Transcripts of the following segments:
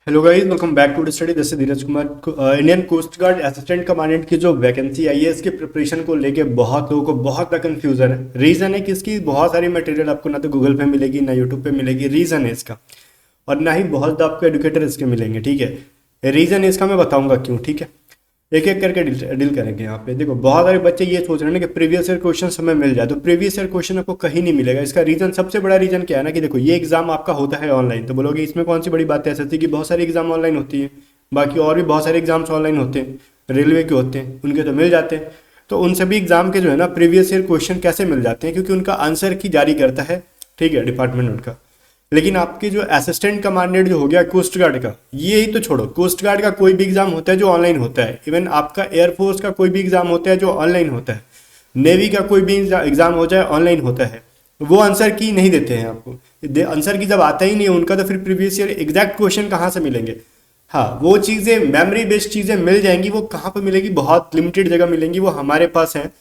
Hello guys, welcome back to study. This is Dheeraj Kumar. Indian coast guard assistant commandant की जो vacancy आई है, इसके preparation को लेके बहुत लोगों को बहुत ज़्यादा कंफ्यूजन है। रीज़न है कि इसकी बहुत सारी मटेरियल आपको ना तो गूगल पे मिलेगी ना यूट्यूब पे मिलेगी। रीज़न है इसका, और ना ही बहुत ज़्यादा आपको एडुकेटर इसके मिलेंगे। ठीक है, रीज़न इसका मैं बताऊंगा क्यों। ठीक है, एक एक करके डील करेंगे। यहाँ पे देखो, बहुत सारे बच्चे ये सोच रहे हैं ना कि प्रीवियस ईयर क्वेश्चन हमें मिल जाए, तो प्रीवियस ईयर क्वेश्चन आपको कहीं नहीं मिलेगा। इसका रीजन, सबसे बड़ा रीजन क्या है ना कि देखो, ये एग्जाम आपका होता है ऑनलाइन। तो बोलोगे इसमें कौन सी बड़ी बात है, एसएससी की बहुत सारी एग्जाम ऑनलाइन होती है, बाकी और भी बहुत सारे एग्जाम्स ऑनलाइन होते हैं, रेलवे के होते हैं, उनके तो मिल जाते हैं। तो उन सभी एग्जाम के जो है ना प्रीवियस ईयर क्वेश्चन कैसे मिल जाते हैं, क्योंकि उनका आंसर की जारी करता है, ठीक है, डिपार्टमेंट उनका। लेकिन आपके जो असिस्टेंट कमांडेंट जो हो गया कोस्ट गार्ड का, ये ही तो छोड़ो, कोस्ट गार्ड का कोई भी एग्जाम होता है जो ऑनलाइन होता है। इवन आपका एयरफोर्स का कोई भी एग्जाम होता है जो ऑनलाइन होता है। नेवी का कोई भी एग्जाम हो जाए ऑनलाइन होता है। वो आंसर की नहीं देते हैं आपको। आंसर की जब आता ही नहीं है उनका, तो फिर प्रीवियस ईयर एग्जैक्ट क्वेश्चन कहाँ से मिलेंगे। हाँ, वो चीज़ें मेमोरी बेस्ड चीज़ें मिल जाएंगी। वो कहाँ पर मिलेगी, बहुत लिमिटेड जगह मिलेंगी, वो हमारे पास है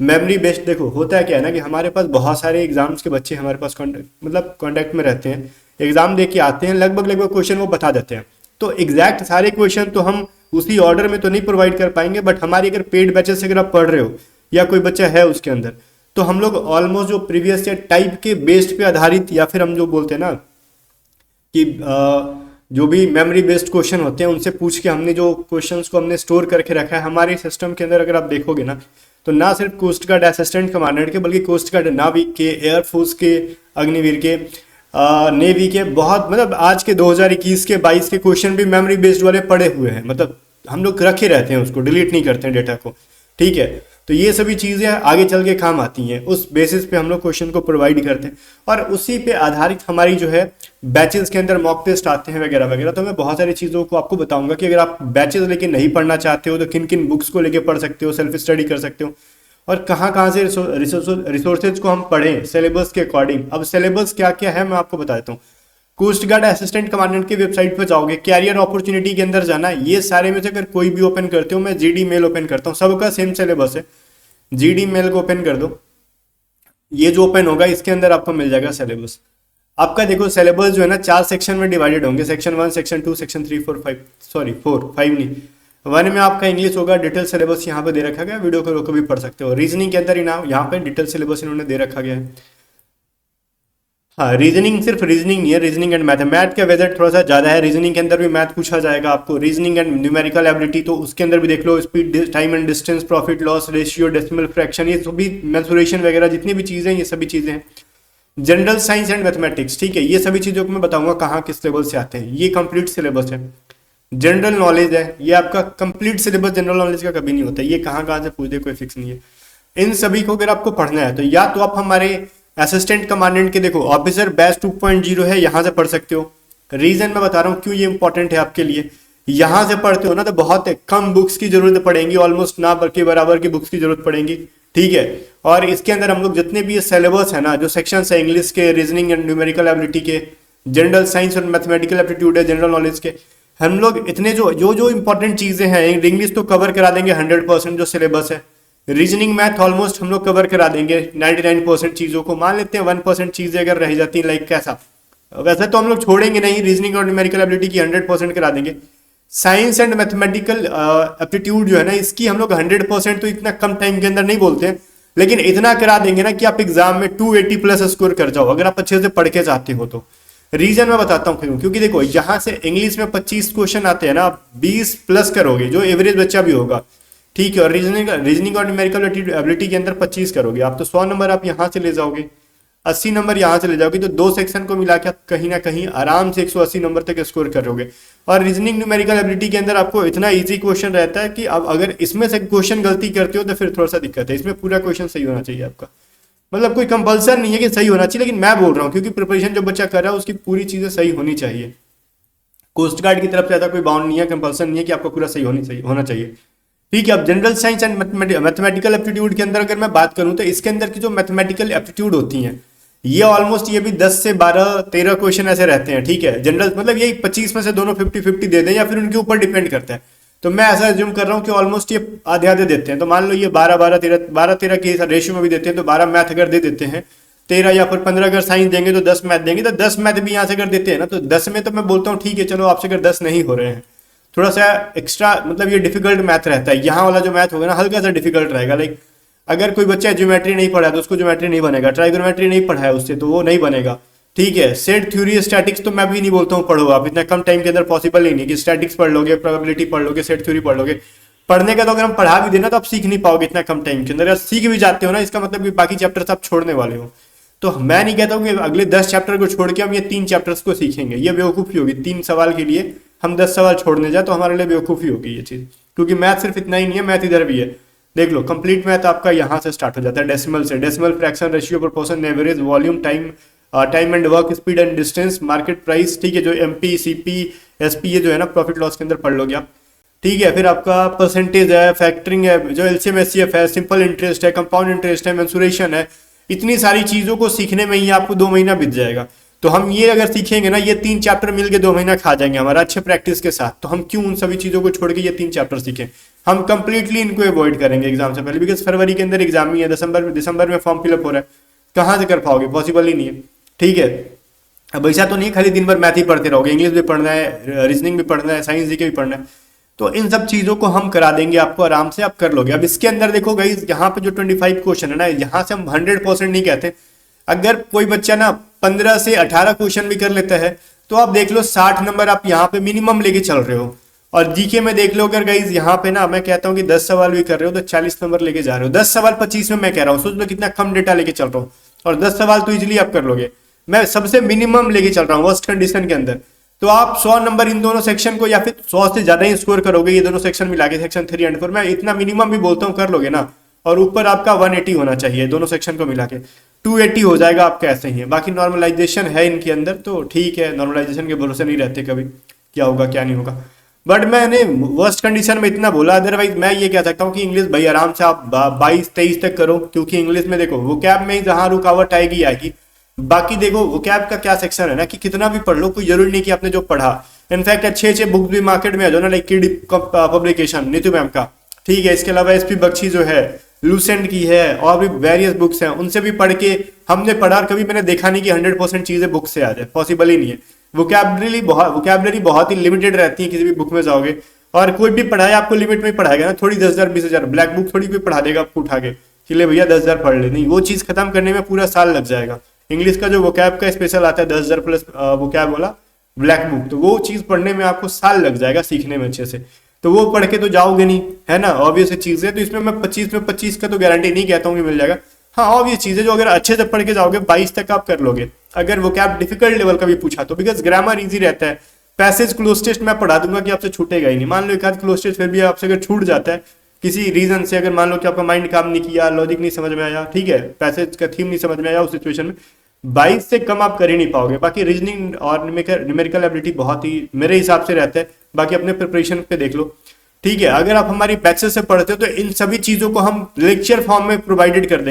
मेमोरी बेस्ड। देखो होता है क्या है ना कि हमारे पास बहुत सारे एग्जाम्स के बच्चे हमारे पास कांटेक्ट में रहते हैं, एग्जाम दे के आते हैं, लगभग लगभग क्वेश्चन वो बता देते हैं। तो एग्जैक्ट सारे क्वेश्चन तो हम उसी ऑर्डर में तो नहीं प्रोवाइड कर पाएंगे, बट हमारी अगर पेड बैचेस अगर आप पढ़ रहे हो या कोई बच्चा है उसके अंदर, तो हम लोग ऑलमोस्ट जो प्रीवियस ईयर टाइप के बेस्ड पे आधारित, या फिर हम जो बोलते हैं ना कि जो भी मेमोरी बेस्ड क्वेश्चन होते हैं उनसे पूछ के हमने जो क्वेश्चंस को हमने स्टोर करके रखा है हमारे सिस्टम के अंदर। अगर आप देखोगे ना, तो ना सिर्फ कोस्ट गार्ड असिस्टेंट कमांडेंट के, बल्कि कोस्ट गार्ड नाविक के, एयरफोर्स के, अग्निवीर के, नेवी के, बहुत मतलब आज के 2021 के 22 के क्वेश्चन भी मेमोरी बेस्ड वाले पड़े हुए हैं। मतलब हम लोग रखे रहते हैं, उसको डिलीट नहीं करते हैं डेटा को। ठीक है, तो ये सभी चीज़ें आगे चल के काम आती हैं। उस बेसिस पे हम लोग क्वेश्चन को प्रोवाइड करते हैं, और उसी पे आधारित हमारी जो है बैचेस के अंदर मॉक टेस्ट आते हैं वगैरह वगैरह। तो मैं बहुत सारी चीज़ों को आपको बताऊंगा कि अगर आप बैचेस लेके नहीं पढ़ना चाहते हो तो किन किन बुक्स को लेके पढ़ सकते हो, सेल्फ स्टडी कर सकते हो, और कहाँ कहाँ से रिसोर्सेज को हम पढ़ें सिलेबस के अकॉर्डिंग। अब सिलेबस क्या क्या है मैं आपको बता देता हूँ। कोस्ट गार्ड असिस्टेंट कमांडेंट की वेबसाइट पर जाओगे, कैरियर अपॉर्चुनिटी के अंदर जाना। ये सारे में से अगर कोई भी ओपन करते हो, मैं जीडी मेल ओपन करता हूँ, सबका सेम सिलेबस है। जीडी मेल को ओपन कर दो, ये जो ओपन होगा इसके अंदर आपको मिल जाएगा सिलेबस। आपका देखो सिलेबस जो है ना 4 सेक्शन में डिवाइडेड होंगे, सेक्शन 1, सेक्शन 2, सेक्शन 3, 4, 5, सॉरी 4, 5 नहीं, 1 में आपका इंग्लिश होगा। डिटेल सिलेबस यहाँ पे दे रखा गया, वीडियो को रोक भी पढ़ सकते हो। रीजनिंग के अंदर ही ना यहाँ पे डिटेल सिलेबस इन्होंने दे रखा गया है। हाँ, रीजनिंग सिर्फ रीजनिंग नहीं है, रीजनिंग एंड मैथ। मैथ का वेदर थोड़ा सा ज़्यादा है, रीजनिंग के अंदर भी मैथ पूछा जाएगा आपको। रीजनिंग एंड न्यूमेरिकल एबिलिटी, तो उसके अंदर भी देख लो, speed, time and distance, profit loss ratio, decimal fraction, ये सभी मेंसुरेशन वगैरह जितनी भी चीज़ें हैं, ये सभी चीज़ें हैं। जनरल साइंस एंड मैथमेटिक्स, ठीक है, ये सभी चीज़ों को मैं बताऊंगा कहाँ किस लेवल से आते हैं। ये कंप्लीट सिलेबस है। जनरल नॉलेज है, ये आपका कंप्लीट सिलेबस जनरल नॉलेज का कभी नहीं होता, ये कहाँ कहाँ से पूछ दे कोई फिक्स नहीं है। इन सभी को अगर आपको पढ़ना है तो या तो आप हमारे असिस्टेंट कमांडेंट के देखो ऑफिसर बैच 2.0 है, यहाँ से पढ़ सकते हो। रीजन मैं बता रहा हूँ क्यों ये इंपॉर्टेंट है आपके लिए। यहाँ से पढ़ते हो ना तो बहुत कम बुक्स की जरूरत पड़ेगी, ऑलमोस्ट ना बल्कि बराबर की बुक्स की जरूरत पड़ेगी। ठीक है, और इसके अंदर हम लोग जितने भी ये सिलेबस है ना, जो सेक्शन है इंग्लिश के, रीजनिंग एंड न्यूमेरिकल एबिलिटी के, जनरल साइंस और मैथमेटिकल एप्टीट्यूड है, जनरल नॉलेज के, हम लोग इतने जो जो जो इंपॉर्टेंट चीजें हैं, इंग्लिश तो कवर करा देंगे 100% जो सिलेबस है। रीजनिंग मैथ ऑलमोस्ट हम लोग कवर करा देंगे 99% चीज़ों को। मान लेते हैं 1% चीज़ें अगर रह जाती हैं, लाइक कैसा, वैसे तो हम लोग छोड़ेंगे नहीं, रीजनिंग और न्यूमेरिकल एबिलिटी की 100% करा देंगे। साइंस एंड मैथमेटिकल एप्टीट्यूड जो है ना, इसकी हम लोग 100% तो इतना कम टाइम के अंदर नहीं बोलते हैं, लेकिन इतना करा देंगे ना कि आप एग्जाम में 280 प्लस स्कोर कर जाओ, अगर आप अच्छे से पढ़ के चाहते हो तो। रीजन मैं बताता हूँ क्यों, क्योंकि देखो यहाँ से इंग्लिश में 25 क्वेश्चन आते हैं ना, आप 20 प्लस करोगे जो एवरेज बच्चा भी होगा। ठीक है, और रीजनिंग और न्यूमेरिकल एबिलिटी के अंदर 25 करोगे आप, तो 100 नंबर आप यहाँ से ले जाओगे, 80 नंबर यहाँ से ले जाओगे, तो दो सेक्शन को मिला के आप कहीं ना कहीं आराम से 180 नंबर तक स्कोर करोगे। और रीजनिंग न्यूमेरिकल एबिलिटी के अंदर आपको इतना इजी क्वेश्चन रहता है कि अब अगर इसमें से क्वेश्चन गलती करते हो तो फिर थोड़ा सा दिक्कत है। इसमें पूरा क्वेश्चन सही होना चाहिए आपका, मतलब कोई कंपल्सन नहीं है कि सही होना चाहिए, लेकिन मैं बोल रहा हूँ क्योंकि प्रिपरेशन जो बच्चा कर रहा है उसकी पूरी चीजें सही होनी चाहिए। कोस्ट गार्ड की तरफ से ऐसा कोई बाउंड नहीं है, कंपल्सन नहीं है कि आपको पूरा सही होना चाहिए। ठीक है, अब general science and mathematical aptitude के अंदर अगर मैं बात करूं तो इसके अंदर की जो मैथमेटिकल एप्टीट्यूड होती हैं, ये ऑलमोस्ट ये भी 10 से 12-13 क्वेश्चन ऐसे रहते हैं। ठीक है, जनरल मतलब यही 25 में से दोनों 50-50 दे दें या फिर उनके ऊपर डिपेंड करता है। तो मैं ऐसा एज्यूम कर रहा हूँ कि ऑलमोस्ट ये आधे आधे देते हैं, तो मान लो ये 12-12, 13 12-13 के रेशियो में भी देते हैं, तो 12 मैथ अगर दे देते हैं 13 या फिर 15 अगर साइंस देंगे तो 10 मैथ देंगे, तो 10 मैथ भी यहाँ से अगर देते हैं ना, तो 10 में तो मैं बोलता हूँ ठीक है चलो आपसे अगर 10 नहीं हो रहे हैं, थोड़ा सा एक्स्ट्रा मतलब ये डिफिकल्ट मैथ रहता है, यहाँ वाला जो मैथ होगा ना हल्का सा डिफिकल्ट रहेगा। लाइक अगर कोई बच्चा ज्योमेट्री नहीं पढ़ा है तो उसको ज्योमेट्री नहीं बनेगा, ट्राइगोनोमेट्री नहीं पढ़ा है उससे तो वो नहीं बनेगा, ठीक है। सेट थ्योरी स्टैटिक्स तो मैं भी नहीं बोलता हूँ पढ़ो, आप इतना कम टाइम के अंदर पॉसिबल ही नहीं कि स्टैटिक्स पढ़ लोगे, प्रोबेबिलिटी पढ़ लोगे, सेट थ्योरी पढ़ लोगे। पढ़ने का तो अगर हम पढ़ा भी देना तो आप सीख नहीं पाओगे इतना कम टाइम के अंदर, अगर सीख भी जाते हो ना इसका मतलब कि बाकी चैप्टर्स आप छोड़ने वाले हो। तो मैं नहीं कहता हूँ कि अगले 10 चैप्टर को छोड़ के हम ये 3 चैप्टर्स को सीखेंगे, ये बेवकूफ़ी होगी। 3 सवाल के लिए हम 10 सवाल छोड़ने जाए तो हमारे लिए बेवकूफ़ी होगी ये चीज़, क्योंकि मैथ सिर्फ इतना ही नहीं है, मैथ इधर भी है। देख लो कंप्लीट मैथ आपका यहाँ से स्टार्ट हो जाता है, डेसिमल से, decimal, fraction, ratio, proportion, average, volume, time and work, speed and distance, market price, ठीक है, जो एमपी, सीपी, एसपी, ये जो है ना प्रॉफिट लॉस के अंदर पढ़ लोगे आप, ठीक है। फिर आपका परसेंटेज है, फैक्टरिंग है, जो एलसीएम एचसीएफ है, सिंपल इंटरेस्ट है, कंपाउंड इंटरेस्ट है, मेंसुरेशन है। इतनी सारी चीज़ों को सीखने में ही आपको 2 महीना बीत जाएगा। तो हम ये अगर सीखेंगे ना, ये 3 चैप्टर मिलके 2 महीना खा जाएंगे हमारा अच्छे प्रैक्टिस के साथ। तो हम क्यों उन सभी चीज़ों को छोड़ के ये 3 चैप्टर सीखें, हम कंप्लीटली इनको अवॉइड करेंगे एग्जाम से पहले, बिकॉज फरवरी के अंदर एग्जाम ही है, दिसंबर में फॉर्म फिलअप हो रहा है, कहाँ से कर पाओगे, पॉसिबल ही नहीं है, ठीक है। अब ऐसा तो नहीं खाली दिन भर मैथ ही पढ़ते रहोगे, इंग्लिश भी पढ़ना है, रीजनिंग भी पढ़ना है, साइंस जीके भी पढ़ना है, तो इन सब चीज़ों को हम करा देंगे आपको, आराम से आप कर लोगे। अब इसके अंदर देखो गाइस, यहाँ पे जो 25 क्वेश्चन है ना, यहाँ से हम 100% नहीं कहते। अगर कोई बच्चा ना 15 से 18 क्वेश्चन भी कर लेता है तो आप देख लो 60 नंबर आप यहाँ पे मिनिमम लेके चल रहे हो। और जीके में देख लो अगर गाइस यहाँ पे ना मैं कहता हूँ कि 10 सवाल भी कर रहे हो तो 40 नंबर लेके जा रहे हो, 10 सवाल 25 में मैं कह रहा हूँ, सोच लो कितना कम डेटा लेके चल रहा हूँ, और 10 सवाल तो इजिली आप कर लोगे। मैं सबसे मिनिमम लेके चल रहा हूँ वर्स्ट कंडीशन के अंदर, तो आप 100 नंबर इन दोनों सेक्शन को या फिर 100 से ज्यादा ही स्कोर करोगे, ये दोनों सेक्शन मिला के, सेक्शन 3 एंड 4, मैं इतना मिनिमम भी बोलता हूँ कर लोगे ना। और ऊपर आपका 180 होना चाहिए दोनों सेक्शन को मिला के, 280 हो जाएगा आपका ऐसे ही है। बाकी नॉर्मलाइजेशन है इनके अंदर तो ठीक है, नॉर्मलाइजेशन के भरोसे नहीं रहते कभी, क्या होगा क्या नहीं होगा। बट मैंने वर्स्ट कंडीशन में इतना बोला, अदरवाइज मैं ये कह सकता हूँ कि इंग्लिश भाई आराम से आप 22-23 तक करो, क्योंकि इंग्लिश में देखो वोकैब में ही जहाँ रुकावट आएगी आएगी। बाकी देखो वोकैब का क्या सेक्शन है ना कि कितना भी पढ़ लो, कोई जरूरी नहीं कि आपने जो पढ़ा, इनफैक्ट अच्छे बुक भी मार्केट में आ जाओ ना, like kid publication Neetu ma'am का, ठीक है, इसके अलावा एसपी बख्शी जो है, लूसेंट की है, और भी वेरियस बुक्स हैं, उनसे भी पढ़ के हमने पढ़ा, और कभी मैंने देखा नहीं कि 100% चीजें बुक से आ जाए, पॉसिबल ही नहीं है। वोकैबलरी बहुत ही लिमिटेड रहती है किसी भी बुक में जाओगे, और कोई भी पढ़ाए आपको लिमिट में पढ़ाएगा ना, थोड़ी 10,000 20,000 ब्लैक बुक थोड़ी कोई पढ़ा देगा आपको उठा के कि ले भैया 10,000 पढ़ ले, नहीं, वो चीज खत्म करने में पूरा साल लग जाएगा। इंग्लिश का जो वोकैब का स्पेशल आता है 10,000 प्लस वोकैब वाला ब्लैक बुक, तो वो चीज पढ़ने में आपको साल लग जाएगा सीखने में अच्छे से, तो वो पढ़ के तो जाओगे नहीं, है ना, ऑब्वियस चीज है। तो इसमें मैं 25 में 25 का तो गारंटी नहीं कहता हूँ कि मिल जाएगा, हाँ ऑब्वियस चीज है जो अगर अच्छे से पढ़ के जाओगे 22 तक आप कर लोगे, अगर वोकैब डिफिकल्ट लेवल का भी पूछा तो, बिकॉज ग्रामर इजी रहता है। पैसेज क्लोज टेस्ट मैं पढ़ा दूंगा कि आपसे छूटेगा ही नहीं, मान लो एक आध क्लोज टेस्ट फिर भी आपसे अगर छूट जाता है किसी रीजन से, अगर मान लो कि आपका माइंड काम नहीं किया, लॉजिक नहीं समझ में आया, ठीक है, पैसेज का थीम नहीं समझ में आया, उस सिचुएशन में 22 से कम आप कर ही नहीं पाओगे। बाकी रीजनिंग और न्यूमेरिकल एबिलिटी बहुत ही मेरे हिसाब से रहता है, बाकी अपने प्रिपरेशन पे देख लो, ठीक है। अगर आप हमारी बैचेस से पढ़ते हो तो इन सभी चीजों को हम लेक्चर फॉर्म में प्रोवाइड कर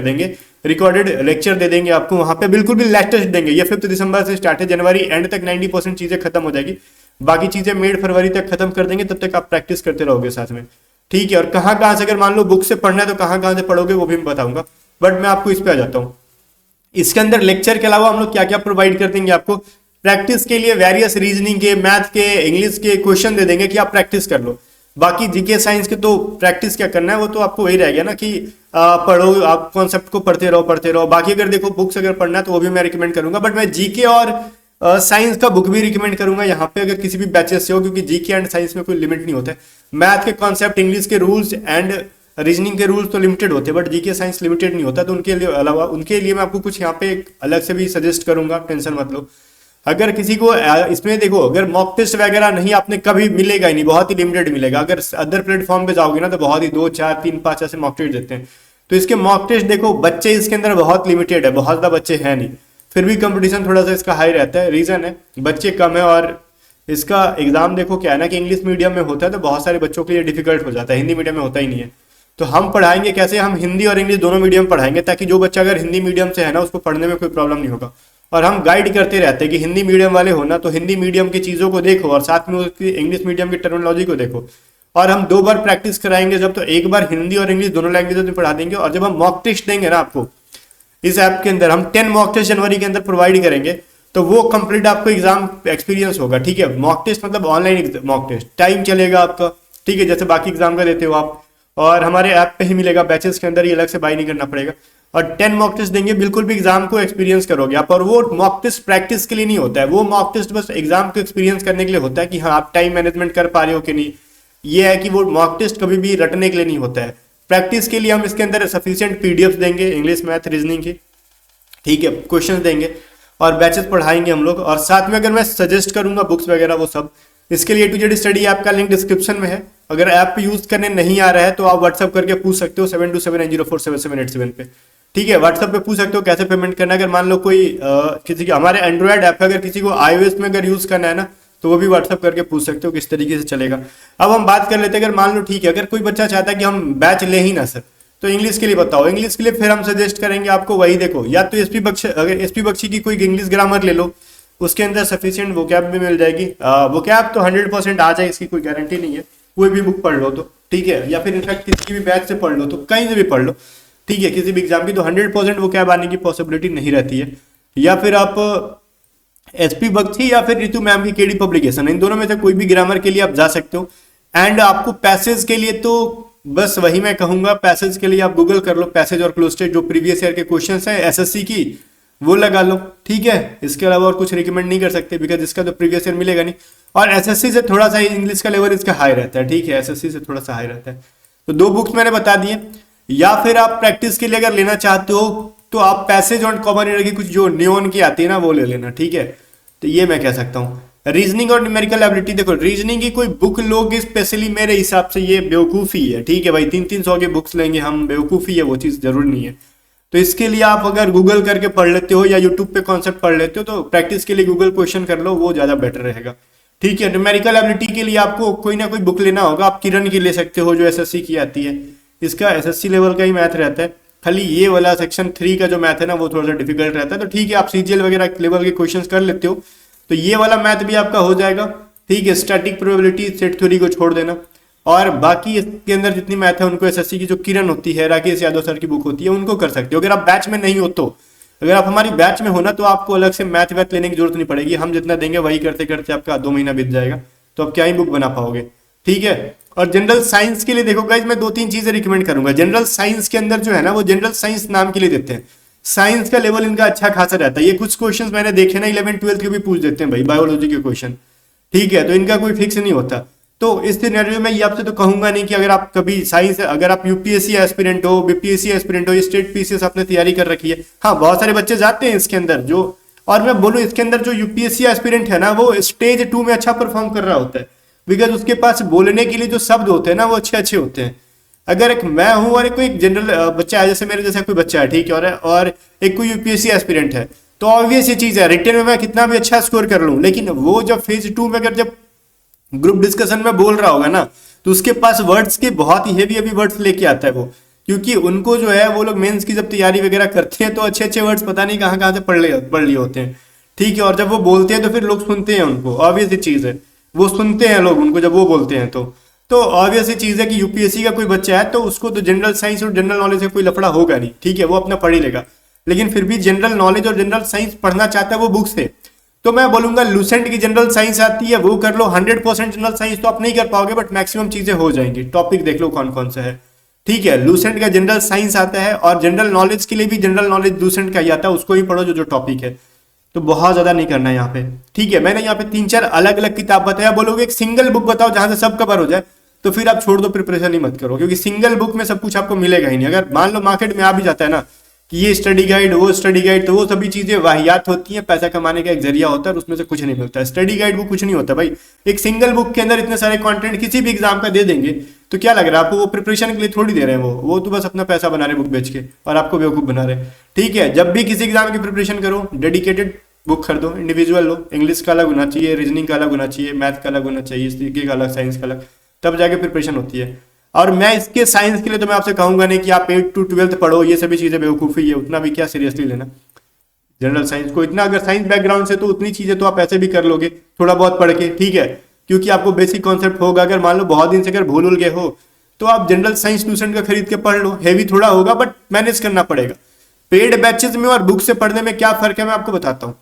देंगे, रिकॉर्डेड लेक्चर दे देंगे आपको, वहां पे बिल्कुल भी लेटेस्ट देंगे। ये 5 दिसंबर से स्टार्ट है, जनवरी एंड तक 90% चीजें खत्म हो जाएगी, बाकी चीजें मिड फरवरी तक खत्म कर देंगे, तब तक आप प्रैक्टिस करते रहोगे साथ में, ठीक है। और कहाँ कहाँ से अगर मान लो बुक से पढ़ना है तो कहाँ कहाँ से पढ़ोगे वो भी मैं बताऊंगा, बट मैं आपको इस पे आ जाता हूँ। इसके अंदर लेक्चर के अलावा हम लोग क्या क्या प्रोवाइड कर देंगे आपको, प्रैक्टिस के लिए वेरियस रीजनिंग के, मैथ के, इंग्लिश के क्वेश्चन दे देंगे कि आप प्रैक्टिस कर लो। बाकी जीके साइंस के तो प्रैक्टिस क्या करना है, वो तो आपको वही रह गया ना कि पढ़ो, आप कॉन्सेप्ट को पढ़ते रहो। बाकी अगर देखो बुक्स अगर पढ़ना है तो वो भी मैं रिकमेंड करूंगा, बट मैं जीके और साइंस का बुक भी रिकमेंड करूंगा यहाँ पे, अगर किसी भी बैचेस से हो, क्योंकि जीके एंड साइंस में कोई लिमिट नहीं होता है। मैथ के कॉन्सेप्ट, इंग्लिश के रूल्स एंड रीजनिंग के रूल्स तो लिमिटेड होते हैं, बट जीके साइंस लिमिटेड नहीं होता, तो उनके लिए मैं आपको कुछ यहाँ पे अलग से भी सजेस्ट करूंगा, टेंशन मत लो। अगर किसी को इसमें देखो, अगर मॉक टेस्ट वगैरह नहीं आपने कभी मिलेगा ही नहीं, बहुत ही लिमिटेड मिलेगा। अगर अदर प्लेटफॉर्म पे जाओगे ना तो बहुत ही 2, 4, 3, 5 ऐसे मॉक टेस्ट देते हैं, तो इसके मॉक टेस्ट देखो, बच्चे इसके अंदर बहुत लिमिटेड है, बहुत ज्यादा बच्चे हैं नहीं, फिर भी कंपटीशन थोड़ा सा इसका हाई रहता है। रीजन है बच्चे कम है, और इसका एग्जाम देखो क्या है ना कि इंग्लिश मीडियम में होता है तो बहुत सारे बच्चों के लिए डिफिकल्ट हो जाता है, हिंदी मीडियम में होता ही नहीं है। तो हम पढ़ाएंगे कैसे, हम हिंदी और इंग्लिश दोनों मीडियम पढ़ाएंगे, ताकि जो बच्चा अगर हिंदी मीडियम से है ना उसको पढ़ने में कोई प्रॉब्लम नहीं होगा। और हम गाइड करते रहते हैं कि हिंदी मीडियम वाले हो ना तो हिंदी मीडियम की चीज़ों को देखो, और साथ में उसकी इंग्लिश मीडियम की टर्मिनोलॉजी को देखो। और हम 2 बार प्रैक्टिस कराएंगे जब, तो एक बार हिंदी और इंग्लिश दोनों लैंग्वेज में पढ़ा देंगे, और जब हम मॉक टेस्ट देंगे ना आपको, इस ऐप के अंदर हम 10 मॉक टेस्ट जनवरी के अंदर प्रोवाइड करेंगे, तो वो कंप्लीट आपको एग्जाम एक्सपीरियंस होगा। ठीक है, मॉक टेस्ट मतलब ऑनलाइन मॉक टेस्ट, टाइम चलेगा आपका। ठीक है, जैसे बाकी एग्जाम का देते हो आप, और हमारे ऐप पे ही मिलेगा, बैचेस के अंदर ही अलग से बाई नहीं करना पड़ेगा। और 10 मॉक टेस्ट देंगे, बिल्कुल भी एग्जाम को एक्सपीरियंस करोगे आप। और वो मॉक टेस्ट प्रैक्टिस के लिए नहीं होता है, वो मॉक टेस्ट बस एग्जाम को एक्सपीरियंस करने के लिए होता है कि हाँ आप टाइम मैनेजमेंट कर पा रहे हो कि नहीं। ये है कि वो मॉक टेस्ट कभी भी रटने के लिए नहीं होता है, प्रैक्टिस के लिए हम इसके अंदर सफिशिएंट पीडीएफ देंगे इंग्लिश मैथ रीजनिंग की। ठीक है, क्वेश्चन देंगे और बैचेस पढ़ाएंगे हम लोग। और साथ में अगर मैं सजेस्ट करूंगा बुक्स वगैरह वो सब, इसके लिए A to Z study app का लिंक डिस्क्रिप्शन में है। अगर ऐप यूज करने नहीं आ रहा है तो आप व्हाट्सअप करके पूछ सकते हो 7279047787 पे। ठीक है, व्हाट्सएप पे पूछ सकते हो कैसे पेमेंट करना है। अगर मान लो कोई किसी की हमारे एंड्रॉयड ऐप है, अगर किसी को iOS में अगर यूज करना है ना, तो वो भी व्हाट्सएप करके पूछ सकते हो किस तरीके से चलेगा। अब हम बात कर लेते हैं, अगर मान लो ठीक है अगर कोई बच्चा चाहता है कि हम बैच ले ही ना सर, तो इंग्लिश के लिए बताओ। इंग्लिश के लिए फिर हम सजेस्ट करेंगे आपको वही, देखो या तो एसपी बख्शी, अगर एसपी बख्शी की कोई इंग्लिश ग्रामर ले लो, उसके अंदर सफिशिएंट वोकैब भी मिल जाएगी। वोकैब तो 100% आ जाए, इसकी कोई गारंटी नहीं है, कोई भी बुक पढ़ लो तो। ठीक है, या फिर इनफैक्ट किसी भी बैच से पढ़ लो, तो कहीं से भी पढ़ लो। ठीक है, किसी भी एग्जाम की तो 100% वोकैब आने की पॉसिबिलिटी नहीं रहती है। या फिर आप एसपी बख्शी या फिर रितु मैम की केडी पब्लिकेशन, इन दोनों में से कोई भी ग्रामर के लिए आप जा सकते हो। एंड आपको पैसेज के लिए तो बस वही मैं कहूंगा, पैसेज के लिए आप गूगल कर लो, पैसेज और क्लोजटेड जो प्रीवियस ईयर के क्वेश्चंस हैं एसएससी की, वो लगा लो। ठीक है, इसके अलावा और कुछ रिकमेंड नहीं कर सकते, बिकॉज इसका तो प्रीवियस ईयर मिलेगा नहीं। और एसएससी से थोड़ा सा इंग्लिश का लेवल इसका हाई रहता है। ठीक है, एसएससी से थोड़ा सा हाई रहता है। तो 2 बुक्स मैंने बता दिए। या फिर आप प्रैक्टिस के लिए अगर लेना चाहते हो तो आप पैसेज और कॉमन ईयर की कुछ जो नियोन की आती है ना, वो ले लेना। ठीक है, तो ये मैं कह सकता हूँ। रीजनिंग और न्यूमेरिकल एबिलिटी, देखो रीजनिंग की कोई बुक लोगे स्पेशली मेरे हिसाब से ये बेवकूफ़ी है। ठीक है भाई, 300-300 की बुक्स लेंगे हम, बेवकूफ़ी है, वो चीज़ जरूरी नहीं है। तो इसके लिए आप अगर गूगल करके पढ़ लेते हो या यूट्यूब पे कॉन्सेप्ट पढ़ लेते हो, तो प्रैक्टिस के लिए गूगल क्वेश्चन कर लो, वो ज़्यादा बेटर रहेगा। ठीक है, न्यूमेरिकल एबिलिटी के लिए आपको कोई ना कोई बुक लेना होगा। आप किरण की ले सकते हो जो एसएससी की आती है, इसका एसएससी लेवल का ही मैथ रहता है। खाली ये वाला सेक्शन 3 का जो मैथ है ना, वो थोड़ा सा डिफिकल्ट रहता है। तो ठीक है, आप सीजीएल वगैरह लेवल के क्वेश्चंस कर लेते हो, तो ये वाला मैथ भी आपका हो जाएगा। ठीक है, स्टैटिक प्रोबेबिलिटी सेट थ्योरी को छोड़ देना, और बाकी इसके अंदर जितनी मैथ है उनको एसएससी की जो किरण होती है, राकेश यादव सर की बुक होती है, उनको कर सकते हो। अगर आप बैच में नहीं हो तो, अगर आप हमारी बैच में हो ना, तो आपको अलग से मैथ वैथ लेने की जरूरत नहीं पड़ेगी। हम जितना देंगे वही करते करते आपका 2 महीना बीत जाएगा, तो आप क्या ही बुक बना पाओगे। ठीक है, और जनरल साइंस के लिए देखो गाइज, मैं 2-3 चीजें रिकमेंड करूंगा। जनरल साइंस के अंदर जो है ना, वो जनरल साइंस नाम के लिए देते हैं, साइंस का लेवल इनका अच्छा खासा रहता है। ये कुछ क्वेश्चंस मैंने देखे ना 11th-12th के भी पूछ देते हैं भाई, बायोलॉजी के क्वेश्चन। ठीक है, तो इनका कोई फिक्स नहीं होता। तो इस सिनेरियो में ये आपसे तो कहूंगा नहीं कि अगर आप कभी साइंस, अगर आप यूपीएससी एस्पिरेंट हो, बीपीएससी एस्पिरेंट हो, स्टेट पीसीएस आपने तैयारी कर रखी है, हाँ बहुत सारे बच्चे जाते हैं इसके अंदर जो, और मैं बोलूँ इसके अंदर जो यूपीएससी एस्पिरेंट है ना, वो स्टेज 2 में अच्छा परफॉर्म कर रहा होता है, बिकॉज उसके पास बोलने के लिए जो शब्द होते हैं ना, वो अच्छे अच्छे होते हैं। अगर एक मैं हूं और कोई एक जनरल बच्चा है, जैसे मेरे जैसा कोई बच्चा है, ठीक है, और एक कोई यूपीएससी एस्पिरेंट है, तो ऑब्वियस ये चीज है, रिटन में मैं कितना भी अच्छा स्कोर कर लूं, लेकिन वो जब फेज 2 में अगर जब ग्रुप डिस्कशन में बोल रहा होगा ना, तो उसके पास वर्ड्स के बहुत ही हेवी हेवी वर्ड्स लेके आता है वो, क्योंकि उनको जो है वो लोग मेंस की जब तैयारी वगैरह करते हैं तो अच्छे अच्छे वर्ड्स पता नहीं कहाँ कहाँ से पढ़ लिए होते हैं। ठीक है, और जब वो बोलते हैं तो फिर लोग सुनते हैं उनको, ऑब्वियस ही चीज है, वो सुनते हैं लोग उनको जब वो बोलते हैं। तो ऑब्वियस ही चीज है कि यूपीएससी का कोई बच्चा है तो उसको तो जनरल साइंस और जनरल नॉलेज से कोई लफड़ा होगा नहीं। ठीक है, वो अपना पढ़ ही लेगा, लेकिन फिर भी जनरल नॉलेज और जनरल साइंस पढ़ना चाहता है वो बुक से, तो मैं बोलूंगा लूसेंट की जनरल साइंस आती है वो कर लो। 100% जनरल साइंस तो आप नहीं कर पाओगे, बट मैक्सिमम चीजें हो जाएंगी। टॉपिक देख लो कौन कौन सा है। ठीक है, लूसेंट का जनरल साइंस आता है, और जनरल नॉलेज के लिए भी जनरल नॉलेज लूसेंट का ही आता है, उसको ही पढ़ो जो टॉपिक है। तो बहुत ज्यादा नहीं करना है यहाँ पे। ठीक है, मैंने यहाँ पे 3-4 अलग अलग किताब बताया, बोलोगे एक सिंगल बुक बताओ जहां से सब कवर हो जाए, तो फिर आप छोड़ दो, प्रिपरेशन ही मत करो, क्योंकि सिंगल बुक में सब कुछ आपको मिलेगा ही नहीं। अगर मान लो मार्केट में आ भी जाता है ना कि ये स्टडी गाइड वो स्टडी गाइड, तो वो सभी चीजें वाहियात होती हैं, पैसा कमाने का एक जरिया होता है, और उसमें से कुछ नहीं मिलता है। स्टडी गाइड वो कुछ नहीं होता भाई। एक सिंगल बुक के अंदर इतने सारे कंटेंट किसी भी एग्जाम का दे देंगे तो क्या लग रहा है आपको, वो प्रिपरेशन के लिए थोड़ी दे रहे हैं, वो तो बस अपना पैसा बना रहे बुक बेच के, और आपको बेवकूफ बना रहे। ठीक है, जब भी किसी एग्जाम की प्रिपरेशन करो, डेडिकेटेड बुक खरीदो, इंडिविजुअल लो, इंग्लिश का अलग होना चाहिए, रीजनिंग का अलग होना चाहिए, मैथ का अलग होना चाहिए, जीके का अलग, साइंस का अलग, तब जाके प्रिपरेशन होती है। और मैं इसके साइंस के लिए तो मैं आपसे कहूंगा नहीं कि आप 8 to 12 पढ़ो, ये सभी चीजें बेवकूफ़ी है, उतना भी क्या सीरियसली लेना जनरल साइंस को। इतना अगर साइंस बैकग्राउंड से तो उतनी चीजें तो आप ऐसे भी कर लोगे थोड़ा बहुत पढ़ के। ठीक है, क्योंकि आपको बेसिक कॉन्सेप्ट होगा। अगर मान लो बहुत दिन से अगर भूल गए हो तो आप जनरल साइंस ट्यूशन का खरीद के पढ़ लो, हैवी थोड़ा होगा बट मैनेज करना पड़ेगा। पेड बैचेस में और बुक से पढ़ने में क्या फर्क है मैं आपको बताता हूँ।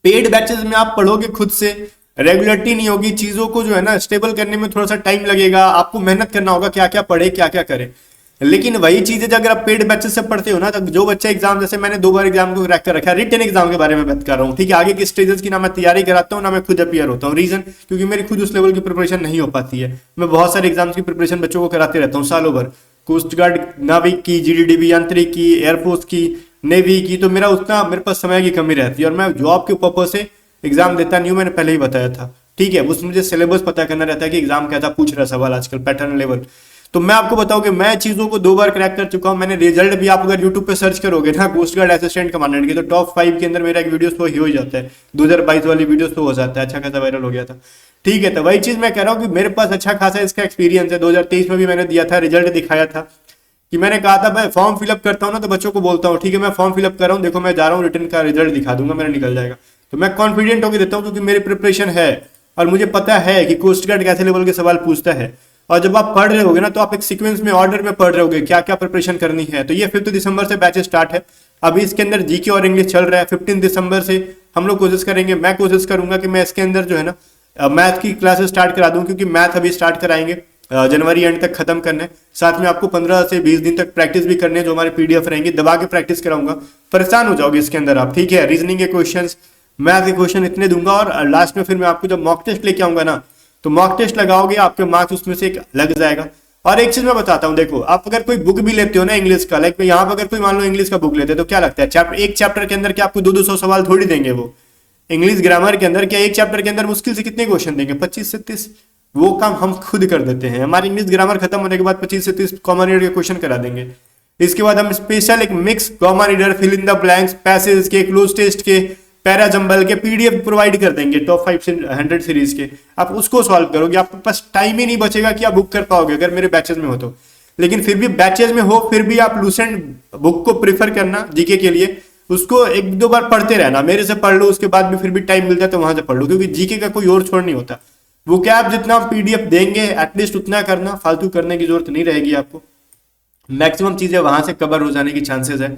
पेड बैचेस में आप पढ़ोगे खुद से, रेगुलरिटी नहीं होगी, चीजों को जो है ना स्टेबल करने में थोड़ा सा टाइम लगेगा, आपको मेहनत करना होगा क्या क्या पढ़े क्या क्या करे। लेकिन वही चीजें अगर आप पेड बैचेस से पढ़ते हो ना, तो जो बच्चा एग्जाम, जैसे मैंने 2 बार एग्जाम को क्रैक कर रखा है, रिटन एग्जाम के बारे में बात कर रहा हूँ, ठीक है, आगे की स्टेजेस की ना मैं तैयारी कराता हूँ ना मैं खुद अपियर होता हूँ। रीजन क्योंकि मेरी खुद उस लेवल की प्रिपरेशन नहीं हो पाती है। मैं बहुत सारे एग्जाम्स की प्रिपरेशन बच्चों को कराते रहता हूँ सालों भर, कोस्ट गार्ड, नाविक की, जीडीडीबी आंतरिक की, एयरफोर्स की, नेवी की, तो मेरा उतना मेरे पास समय की कमी रहती है और मैं जॉब के पर्पज से एग्जाम देता नहीं हूँ, मैंने पहले ही बताया था, ठीक है। उसमें मुझे सिलेबस पता करना रहता है कि एग्जाम कैसा पूछ रहा है सवाल आजकल, पैटर्न लेवल। तो मैं आपको बताऊं कि मैं चीजों को 2 बार क्रैक कर चुका हूं, मैंने रिजल्ट भी, आप अगर यूट्यूब पे सर्च करोगे ना कोस्ट गार्ड असिस्टेंट कमांडेंट के, तो टॉप 5 के अंदर मेरा एक वीडियो शो हो ही जाता है, 2022 वाली वीडियो शो हो जाता है, अच्छा खासा वायरल हो गया था, ठीक है। तो वही चीज मैं कह रहा हूँ कि मेरे पास अच्छा खासा इसका एक्सपीरियंस है। 2023 में भी मैंने दिया था, रिजल्ट दिखाया था कि मैंने कहा था मैं फॉर्म फिलअप करता हूँ ना तो बच्चों को बोलता हूँ ठीक है मैं फॉर्म फिलअप कर रहा हूँ, देखो मैं जा रहा हूँ, रिटर्न का रिजल्ट दिखा दूंगा, मेरा निकल जाएगा। तो मैं कॉन्फिडेंट होकर देता हूँ क्योंकि मेरी प्रिपरेशन है और मुझे पता है कि कोस्ट गार्ड कैसे लेवल के सवाल पूछता है। और जब आप पढ़ रहे होगे ना तो आप एक सीक्वेंस में, ऑर्डर में पढ़ रहे होगे क्या क्या प्रिपरेशन करनी है। तो ये 5 दिसंबर से बैच स्टार्ट है, अभी इसके अंदर जीके और इंग्लिश चल रहा है। 15 दिसंबर से हम लोग कोशिश करेंगे, मैं कोशिश करूंगा कि मैं इसके अंदर जो है ना मैथ की क्लासेस स्टार्ट करा दूं, क्योंकि मैथ अभी स्टार्ट कराएंगे, जनवरी एंड तक खत्म करने। साथ में आपको 15 से 20 दिन तक प्रैक्टिस भी करने, जो हमारे पीडीएफ रहेंगे, दबा के प्रैक्टिस कराऊंगा, परेशान हो जाओगे इसके अंदर आप, ठीक है। रीजनिंग के क्वेश्चन, मैथ के क्वेश्चन इतने दूंगा और लास्ट में फिर मैं आपको जब मॉक टेस्ट लेके आऊंगा ना, तो मॉक टेस्ट लगाओगे, आपके मार्क्स उसमें से एक लग जाएगा। और एक चीज मैं बताता हूँ, देखो आप अगर कोई बुक भी लेते हो ना इंग्लिश का, लाइक यहाँ पर अगर कोई मान लो इंग्लिश का बुक लेते हैं तो क्या लगता है, एक चैप्टर के अंदर क्या आपको 200 सवाल थोड़ी देंगे वो। इंग्लिश ग्रामर के अंदर क्या एक चैप्टर के अंदर मुश्किल से कितने क्वेश्चन देंगे, 25 से 30। वो काम हम खुद कर देते हैं, हमारी इंग्लिश ग्रामर खत्म होने के बाद 25 से 30 कॉमन रीडर के क्वेश्चन करा देंगे। इसके बाद हम स्पेशल एक mix common reader, fill in the blanks, passage के, क्लोज टेस्ट के, पैरा जंबल के पीडीएफ प्रोवाइड कर देंगे टॉप 5 से 100 सीरीज के। आप उसको सॉल्व करोगे, आपके पास टाइम ही नहीं बचेगा कि आप बुक कर पाओगे अगर मेरे बैचेज में हो तो। लेकिन फिर भी बैचेज में हो फिर भी आप लूसेंट बुक को प्रीफर करना जीके के लिए, उसको 1-2 बार पढ़ते रहना, मेरे से पढ़ लो, उसके बाद भी फिर भी टाइम मिल जाए तो वहां से पढ़ लो, क्योंकि जीके का कोई और छोड़ नहीं होता। वो क्या आप जितना पीडीएफ देंगे एटलीस्ट उतना करना, फालतू करने की जरूरत नहीं रहेगी आपको, मैक्सिमम चीजें वहां से कवर हो जाने की चांसेस है,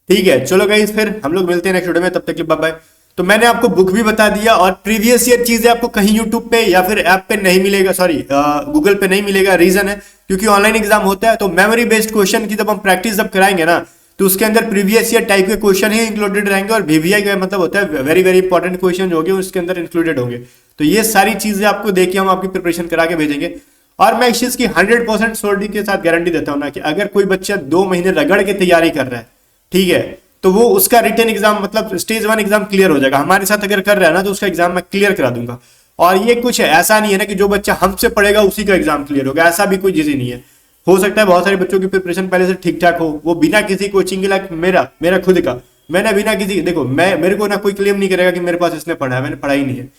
ठीक है। चलो गाइस फिर हम लोग मिलते हैं नेक्स्ट वीडियो में, तब तक के बाय बाय। तो मैंने आपको बुक भी बता दिया और प्रीवियस ईयर चीजें आपको कहीं यूट्यूब पे या फिर ऐप पे नहीं मिलेगा, सॉरी गूगल पे नहीं मिलेगा। रीजन है क्योंकि ऑनलाइन एग्जाम होता है, तो मेमोरी बेस्ड क्वेश्चन की जब हम प्रैक्टिस जब कराएंगे ना, तो उसके अंदर प्रीवियस ईयर टाइप के क्वेश्चन ही इंक्लूडेड रहेंगे और वीवीआई का मतलब होता है वेरी वेरी इंपॉर्टेंट क्वेश्चन जो होंगे उसके अंदर इंक्लूडेड होंगे। तो ये सारी चीजें आपको देखिए हम आपकी प्रिपरेशन करा के भेजेंगे। और मैं इस चीज की 100% श्योरिटी के साथ गारंटी देता हूं ना कि अगर कोई बच्चा 2 महीने रगड़ के तैयारी कर रहा है, ठीक है, तो वो उसका रिटन एग्जाम मतलब स्टेज 1 एग्जाम क्लियर हो जाएगा। हमारे साथ अगर कर रहा है ना तो उसका एग्जाम मैं क्लियर करा दूंगा। और ये कुछ ऐसा नहीं है ना कि जो बच्चा हमसे पढ़ेगा उसी का एग्जाम क्लियर होगा, ऐसा भी कोई चीज नहीं है। हो सकता है बहुत सारे बच्चों की प्रिपरेशन पहले से ठीक ठाक हो, वो बिना किसी कोचिंग के, लाइक मेरा खुद का, मैंने बिना किसी, देखो मेरे को ना कोई क्लेम नहीं करेगा कि मेरे पास इसने पढ़ा है, मैंने पढ़ा ही नहीं है।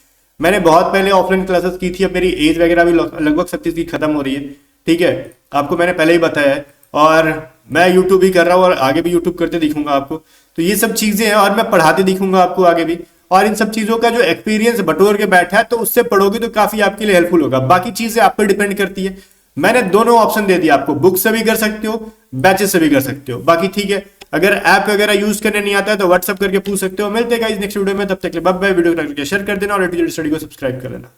मैंने बहुत पहले ऑफलाइन क्लासेस की थी, अब मेरी एज वगैरह भी लगभग 37 की खत्म हो रही है, ठीक है, आपको मैंने पहले ही बताया है। और मैं यूट्यूब भी कर रहा हूँ और आगे भी यूट्यूब करते दिखूंगा आपको। तो ये सब चीजें हैं और मैं पढ़ाते दिखूंगा आपको आगे भी। और इन सब चीजों का जो एक्सपीरियंस बटोर के बैठा है तो उससे पढ़ोगे तो काफी आपके लिए हेल्पफुल होगा। बाकी चीजें आप पर डिपेंड करती है। मैंने दोनों ऑप्शन दे दिया आपको, बुक से भी कर सकते हो, बैचेस से भी कर सकते हो। बाकी ठीक है, अगर ऐप वगैरह यूज करने नहीं आता है तो व्हाट्सअप करके पूछ सकते हो। मिलते हैं गाइस नेक्स्ट वीडियो में, तब तक के लिए बाय बाय। वीडियो को शेयर कर देना और स्टडी को सब्सक्राइब कर लेना।